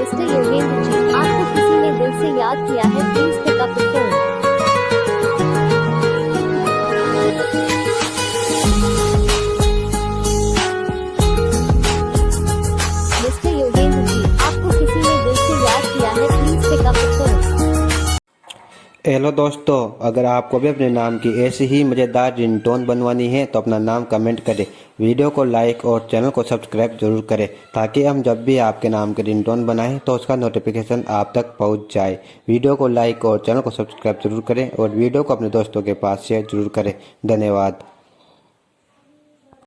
Mister Yogendra ji, आपको किसी ने दिल से याद किया है, please pick up the phone. Mister Yogendra ji, आपको किसी ने दिल से याद किया है, please pick up the phone. Hello दोस्तों, अगर आपको भी अपने नाम की ऐसी ही मज़ेदार रिंगटोन बनवानी है तो अपना नाम कमेंट करें, वीडियो को लाइक और चैनल को सब्सक्राइब जरूर करें ताकि हम जब भी आपके नाम की रिंगटोन बनाएं तो उसका नोटिफिकेशन आप तक पहुंच जाए। वीडियो को लाइक और चैनल को सब्सक्राइब जरूर करें और वीडियो को अपने दोस्तों के पास शेयर जरूर करें। धन्यवाद।